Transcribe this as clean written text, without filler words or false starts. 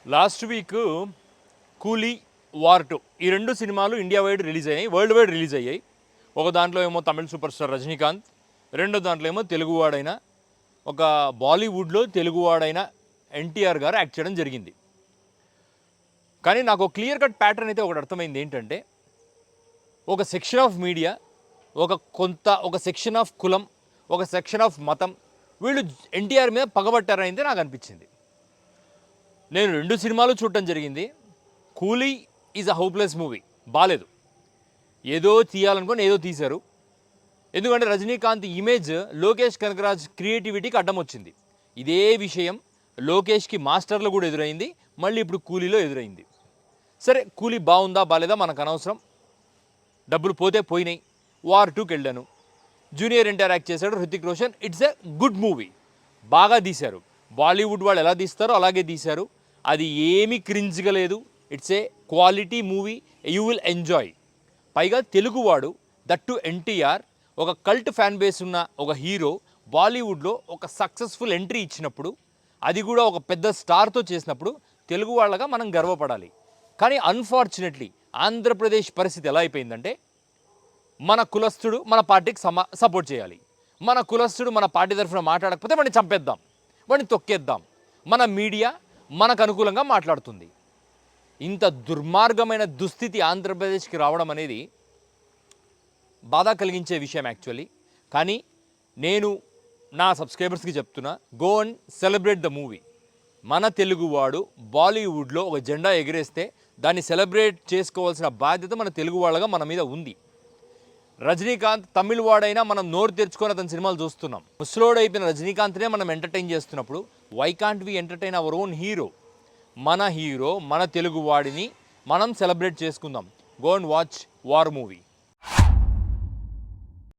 Last week కూలీ, war 2 ఈ రెండు సినిమాలు ఇండియా వైడ్ రిలీజ్ అయ్యాయి, వరల్డ్ వైడ్ రిలీజ్ అయ్యాయి. ఒక దాంట్లో ఏమో తమిళ సూపర్ స్టార్ రజనీకాంత్, రెండో దాంట్లో ఏమో తెలుగువాడైన ఒక బాలీవుడ్లో తెలుగువాడైన ఎన్టీఆర్ గారు యాక్ట్ చేయడం జరిగింది. కానీ నాకు క్లియర్ కట్ ప్యాటర్న్ అయితే ఒకటి అర్థమైంది. ఏంటంటే ఒక సెక్షన్ ఆఫ్ మీడియా, ఒక సెక్షన్ ఆఫ్ కులం, ఒక సెక్షన్ ఆఫ్ మతం వీళ్ళు ఎన్టీఆర్ మీద పగబట్టారని నాకు అనిపించింది. నేను రెండు సినిమాలు చూడటం జరిగింది. కూలీ ఈజ్ అ హోప్లెస్ మూవీ, బాలేదు. ఏదో తీయాలనుకొని ఏదో తీశారు. ఎందుకంటే రజనీకాంత్ ఇమేజ్ లోకేష్ కనకరాజ్ క్రియేటివిటీకి అడ్డం వచ్చింది. ఇదే విషయం లోకేష్కి మాస్టర్లో కూడా ఎదురైంది, మళ్ళీ ఇప్పుడు కూలీలో ఎదురైంది. సరే, కూలీ బాగుందా బాలేదా మనకు అనవసరం, డబ్బులు పోతే పోయినాయి. వార్ 2కి వెళ్ళాను, జూనియర్ ఎన్టీఆర్ యాక్ట్ చేశాడు, Hrithik Roshan. It's a good movie, బాగా తీశారు. బాలీవుడ్ వాళ్ళు ఎలా తీస్తారో అలాగే తీశారు. అది ఏమీ క్రింజ్గా లేదు. It's a quality movie, you will enjoy. పైగా తెలుగువాడు, దట్టు ఎన్టీఆర్, ఒక కల్ట్ ఫ్యాన్ బేస్ ఉన్న ఒక హీరో బాలీవుడ్లో ఒక సక్సెస్ఫుల్ ఎంట్రీ ఇచ్చినప్పుడు, అది కూడా ఒక పెద్ద స్టార్తో చేసినప్పుడు తెలుగు వాళ్ళగా మనం గర్వపడాలి. కానీ అన్ఫార్చునేట్లీ ఆంధ్రప్రదేశ్ పరిస్థితి ఎలా అయిపోయిందంటే, మన కులస్థుడు మన పార్టీకి సపోర్ట్ చేయాలి, మన కులస్థుడు మన పార్టీ తరఫున మాట్లాడకపోతే వాడిని చంపేద్దాం, వాడిని తొక్కేద్దాం, మన మీడియా మనకు అనుకూలంగా మాట్లాడుతుంది. ఇంత దుర్మార్గమైన దుస్థితి ఆంధ్రప్రదేశ్కి రావడం అనేది బాధ కలిగించే విషయం యాక్చువల్లీ. కానీ నేను నా సబ్స్క్రైబర్స్కి చెప్తున్నా, go and celebrate the movie. మన తెలుగువాడు బాలీవుడ్లో ఒక జెండా ఎగిరేస్తే దాన్ని సెలబ్రేట్ చేసుకోవాల్సిన బాధ్యత మన తెలుగు వాళ్ళగా మన మీద ఉంది. రజనీకాంత్ తమిళ వాడైనా మనం నోరు తెరుచుకొని అతని సినిమాలు చూస్తున్నాం. ముసలోడు అయిపోయిన రజనీకాంత్నే మనం ఎంటర్టైన్ చేస్తున్నప్పుడు why can't we entertain our own hero? మన హీరో, మన తెలుగు వాడిని మనం సెలబ్రేట్ చేసుకుందాం. Go and watch war movie.